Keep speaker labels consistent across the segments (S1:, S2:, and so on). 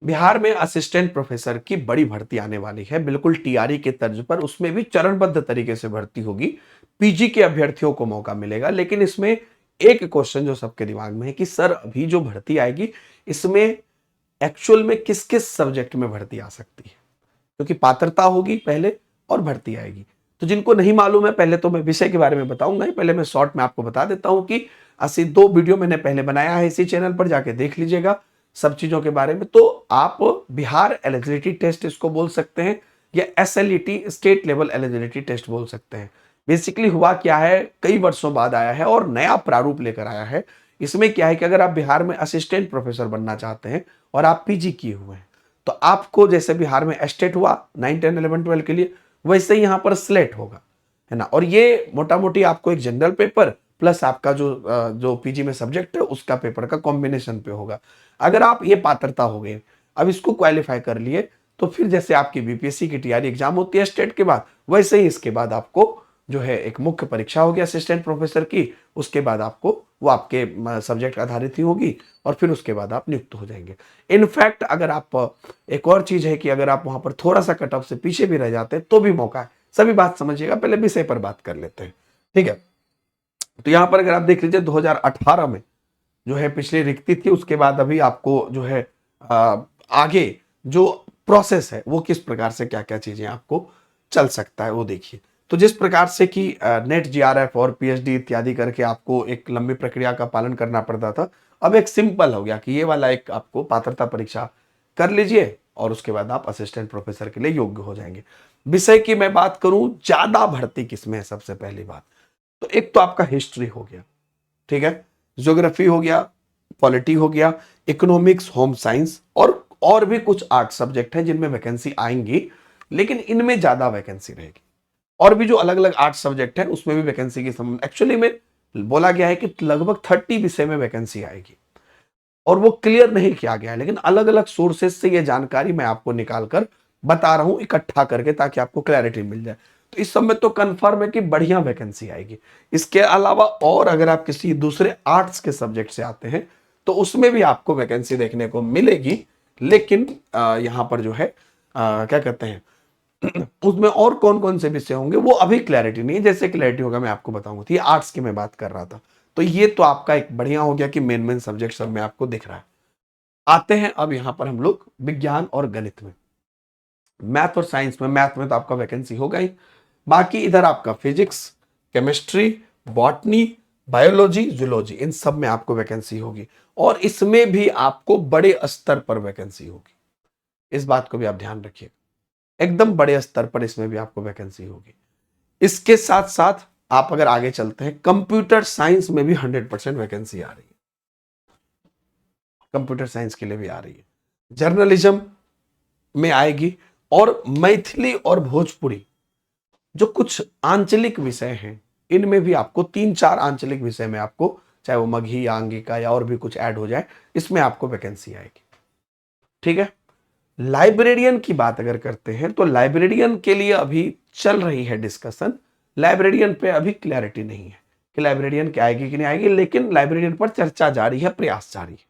S1: बिहार में assistant professor की बड़ी भर्ती आने वाली है, बिल्कुल टीआरई के तर्ज पर। उसमें भी चरणबद्ध तरीके से भर्ती होगी। पीजी के अभ्यर्थियों को मौका मिलेगा, लेकिन इसमें एक क्वेश्चन जो सबके दिमाग में है कि सर अभी जो भर्ती आएगी इसमें एक्चुअल में किस किस सब्जेक्ट में भर्ती आ सकती है, क्योंकि पात्रता होगी पहले और भर्ती आएगी। तो जिनको नहीं मालूम है, पहले तो मैं विषय के बारे में बताऊंगा ही, पहले मैं शॉर्ट में आपको बता देता हूं कि 82 वीडियो मैंने पहले बनाया है इसी चैनल पर, जाके देख लीजिएगा सब चीजों के बारे में। तो आप बिहार एलिजिबिलिटी टेस्ट इसको बोल सकते हैं, या एसएलईटी स्टेट लेवल एलिजिबिलिटी टेस्ट बोल सकते हैं। बेसिकली हुआ क्या है, कई वर्षों बाद आया है और नया प्रारूप लेकर आया है। इसमें क्या है कि अगर आप बिहार में असिस्टेंट प्रोफेसर बनना चाहते हैं और आप पीजी किए हुए हैं, तो आपको जैसे बिहार में एस्टेट हुआ 9, 10, 11, 12 के लिए, वैसे ही यहां पर स्लेट होगा, है ना। और ये मोटा मोटी आपको एक जनरल पेपर प्लस आपका जो पीजी में सब्जेक्ट है उसका पेपर का कॉम्बिनेशन पे होगा। अगर आप ये पात्रता हो गए, अब इसको क्वालिफाई कर लिए, तो फिर जैसे आपकी बीपीएससी की टीआरई एग्जाम होती है स्टेट के बाद, वैसे ही इसके बाद आपको जो है एक मुख्य परीक्षा होगी असिस्टेंट प्रोफेसर की। उसके बाद आपको वो आपके सब्जेक्ट आधारित ही होगी और फिर उसके बाद आप नियुक्त हो जाएंगे। इनफैक्ट अगर आप, एक और चीज है कि अगर आप वहां पर थोड़ा सा कट ऑफ से पीछे भी रह जाते हैं तो भी मौका है। सभी बात समझिएगा, पहले विषय पर बात कर लेते हैं, ठीक है। तो यहां पर अगर आप देख लीजिए 2018 में जो है पिछली रिक्ति थी, उसके बाद अभी आपको जो है आगे जो प्रोसेस है वो किस प्रकार से क्या क्या चीजें आपको चल सकता है वो देखिए। तो जिस प्रकार से कि नेट जीआरएफ और पीएचडी इत्यादि करके आपको एक लंबी प्रक्रिया का पालन करना पड़ता था, अब एक सिंपल हो गया कि ये वाला एक आपको पात्रता परीक्षा कर लीजिए और उसके बाद आप असिस्टेंट प्रोफेसर के लिए योग्य हो जाएंगे। विषय की मैं बात करूं, ज्यादा भर्ती किसमें है, सबसे पहली बात तो एक तो आपका हिस्ट्री हो गया, ठीक है, ज्योग्राफी हो गया, पॉलिटी हो गया, इकोनॉमिक्स, होम साइंस और भी कुछ आर्ट सब्जेक्ट हैं जिनमें वैकेंसी आएंगी, लेकिन इनमें ज्यादा वैकेंसी रहेगी। और भी जो अलग अलग आर्ट सब्जेक्ट है उसमें भी वैकेंसी की संभावना, एक्चुअली में बोला गया है कि लगभग 30 विषय में वैकेंसी आएगी और वो क्लियर नहीं किया गया है, लेकिन अलग अलग सोर्सेज से ये जानकारी मैं आपको निकाल कर बता रहा हूं इकट्ठा करके, ताकि आपको क्लैरिटी मिल जाए। तो इस समय तो कंफर्म है कि बढ़िया वैकेंसी आएगी। इसके अलावा और अगर आप किसी दूसरे आर्ट्स के सब्जेक्ट से आते हैं तो उसमें भी आपको वैकेंसी देखने को मिलेगी, लेकिन यहां पर जो है क्या कहते हैं उसमें और कौन कौन से विषय होंगे वो अभी क्लैरिटी नहीं है। जैसे क्लैरिटी होगा मैं आपको बताऊंगा। तो ये आर्ट्स की मैं बात कर रहा था, तो ये तो आपका एक बढ़िया हो गया कि मेन मेन सब्जेक्ट सब में आपको दिख रहा है। आते हैं अब यहां पर हम लोग विज्ञान और गणित में। मैथ और साइंस में, मैथ में तो आपका वैकेंसी होगा ही, बाकी इधर आपका physics, chemistry, botany, biology, zoology, इन सब में आपको वैकेंसी होगी और इसमें भी आपको बड़े स्तर पर वैकेंसी होगी। इस बात को भी आप ध्यान रखिए, एकदम बड़े स्तर पर इसमें भी आपको वैकेंसी होगी। इसके साथ साथ आप अगर आगे चलते हैं, कंप्यूटर साइंस में भी 100% वैकेंसी आ रही है, कंप्यूटर साइंस के लिए भी आ रही है, जर्नलिज्म में आएगी, और मैथिली और भोजपुरी जो कुछ आंचलिक विषय हैं इनमें भी आपको 3-4 आंचलिक विषय में आपको, चाहे वो मगही या अंगिका या और भी कुछ ऐड हो जाए, इसमें आपको वैकेंसी आएगी, ठीक है। लाइब्रेरियन की बात अगर करते हैं तो लाइब्रेरियन के लिए अभी चल रही है डिस्कशन। लाइब्रेरियन पे अभी क्लैरिटी नहीं है कि लाइब्रेरियन क्या आएगी कि नहीं आएगी, लेकिन लाइब्रेरियन पर चर्चा जारी है, प्रयास जारी है।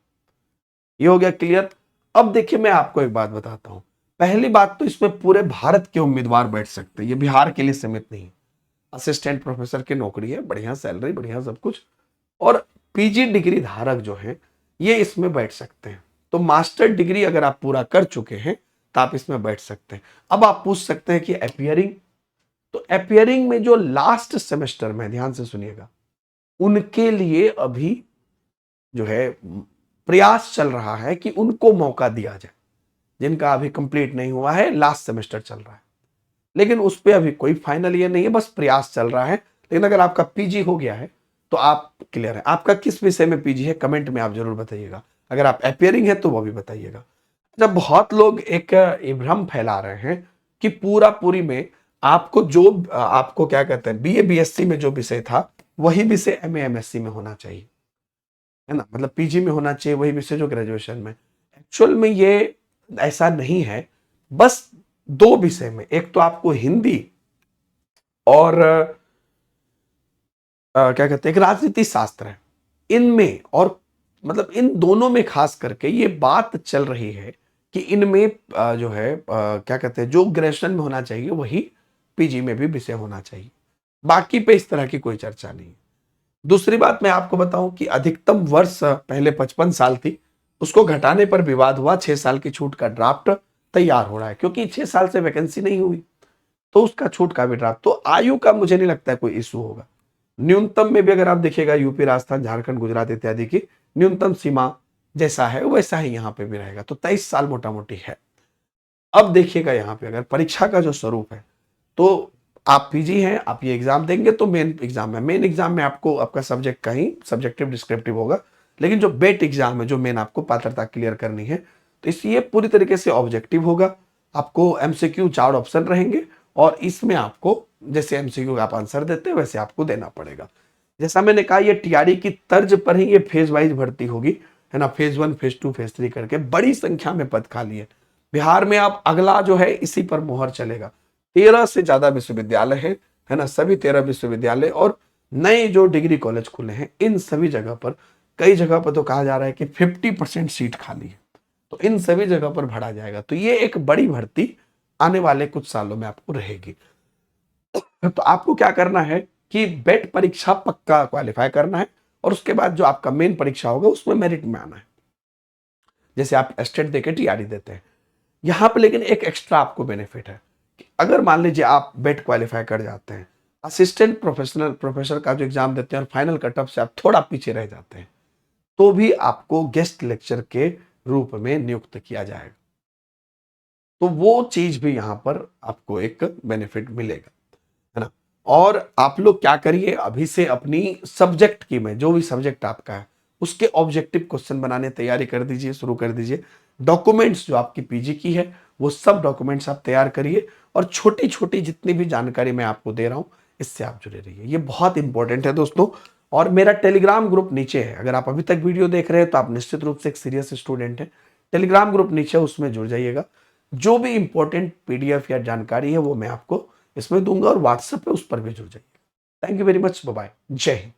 S1: ये हो गया क्लियर। अब देखिए मैं आपको एक बात बताता हूं। पहली बात तो इसमें पूरे भारत के उम्मीदवार बैठ सकते हैं, ये बिहार के लिए सीमित नहीं है। असिस्टेंट प्रोफेसर की नौकरी है, बढ़िया सैलरी, बढ़िया सब कुछ, और पीजी डिग्री धारक जो है ये इसमें बैठ सकते हैं। तो मास्टर डिग्री अगर आप पूरा कर चुके हैं तो आप इसमें बैठ सकते हैं। अब आप पूछ सकते हैं कि अपियरिंग, तो अपियरिंग में जो लास्ट सेमेस्टर में, ध्यान से सुनिएगा, उनके लिए अभी जो है प्रयास चल रहा है कि उनको मौका दिया जाए, जिनका अभी कंप्लीट नहीं हुआ है, लास्ट सेमेस्टर चल रहा है, लेकिन उस पर अभी कोई फाइनल ये नहीं है, बस प्रयास चल रहा है। लेकिन अगर आपका पीजी हो गया है तो आप क्लियर है। आपका किस विषय में पीजी है कमेंट में आप जरूर बताइएगा। अगर आप अपियरिंग है तो वो भी बताइएगा। जब बहुत लोग एक भ्रम फैला रहे हैं कि पूरा पूरी में आपको जो आपको क्या कहते हैं बीए बीएससी में जो विषय था वही विषय एमए एमएससी में होना चाहिए, है ना, मतलब पीजी में होना चाहिए वही विषय जो ग्रेजुएशन में। एक्चुअल में ये ऐसा नहीं है। बस दो विषय में, एक तो आपको हिंदी और क्या कहते हैं एक राजनीति शास्त्र है, इनमें और मतलब इन दोनों में खास करके ये बात चल रही है कि इनमें जो है क्या कहते हैं, जो ग्रेजुएशन में होना चाहिए वही पीजी में भी विषय होना चाहिए। बाकी पे इस तरह की कोई चर्चा नहीं है। दूसरी बात मैं आपको बताऊं कि अधिकतम वर्ष पहले 55 साल थी, उसको घटाने पर विवाद हुआ। 6 साल की छूट का ड्राफ्ट तैयार हो रहा है, क्योंकि 6 साल से वैकेंसी नहीं हुई, तो उसका छूट का भी ड्राफ्ट। तो आयु का मुझे नहीं लगता है कोई इशू होगा। न्यूनतम में भी अगर आप देखिएगा, यूपी, राजस्थान, झारखंड, गुजरात इत्यादि की न्यूनतम सीमा जैसा है वैसा ही यहाँ पे भी रहेगा, तो 23 साल मोटा मोटी है। अब देखिएगा यहाँ पे अगर परीक्षा का जो स्वरूप है, तो आप पीजी हैं, आप ये एग्जाम देंगे तो मेन एग्जाम है। मेन एग्जाम में आपको आपका सब्जेक्ट का ही सब्जेक्टिव डिस्क्रिप्टिव होगा, लेकिन जो बेट एग्जाम है, जो मेन आपको पात्रता क्लियर करनी है, तो इसलिए पूरी तरीके से ऑब्जेक्टिव होगा। आपको एमसीक्यू 4 ऑप्शन रहेंगे, और इसमें आपको जैसे एमसीक्यू का आप आंसर देते हैं वैसे आपको देना पड़ेगा। जैसा मैंने कहा, ये टीआरई की तर्ज पर ही ये फेज वाइज भर्ती होगी, है ना। फेज 1, फेज 2, फेज 3 करके बड़ी संख्या में पद खाली है। बिहार में आप अगला जो है इसी पर मोहर चलेगा। 13 से ज्यादा विश्वविद्यालय है ना, सभी 13 विश्वविद्यालय और नए जो डिग्री कॉलेज खुले हैं, इन सभी जगह पर, कई जगह पर तो कहा जा रहा है कि 50% सीट खाली है, तो इन सभी जगह पर भरा जाएगा। तो ये एक बड़ी भर्ती आने वाले कुछ सालों में आपको रहेगी। तो आपको क्या करना है कि बेट परीक्षा पक्का क्वालिफाई करना है, और उसके बाद जो आपका मेन परीक्षा होगा उसमें मेरिट में आना है, जैसे आप स्टेट देके टीआरई देते हैं। यहां पे लेकिन एक एक्स्ट्रा आपको बेनिफिट है कि अगर मान लीजिए आप बेट क्वालिफाई कर जाते हैं, असिस्टेंट प्रोफेसर का जो एग्जाम देते हैं और फाइनल कट ऑफ से आप थोड़ा पीछे रह जाते हैं, तो भी आपको गेस्ट लेक्चर के रूप में नियुक्त किया जाएगा। तो वो चीज भी यहां पर आपको एक बेनिफिट मिलेगा, है ना। और आप लोग क्या करिए, अभी से अपनी सब्जेक्ट की में जो भी सब्जेक्ट आपका है उसके ऑब्जेक्टिव क्वेश्चन बनाने तैयारी कर दीजिए, शुरू कर दीजिए। डॉक्यूमेंट्स जो आपकी पीजी की है वो सब डॉक्यूमेंट्स आप तैयार करिए, और छोटी छोटी जितनी भी जानकारी मैं आपको दे रहा हूं इससे आप जुड़े रहिए, ये बहुत इंपॉर्टेंट है दोस्तों। और मेरा टेलीग्राम ग्रुप नीचे है, अगर आप अभी तक वीडियो देख रहे हैं तो आप निश्चित रूप से एक सीरियस स्टूडेंट हैं। टेलीग्राम ग्रुप नीचे है, उसमें जुड़ जाइएगा। जो भी इंपॉर्टेंट पीडीएफ या जानकारी है वो मैं आपको इसमें दूंगा, और व्हाट्सएप पे उस पर भी जुड़ जाइए। Thank you very much, bye bye, जय हिंद।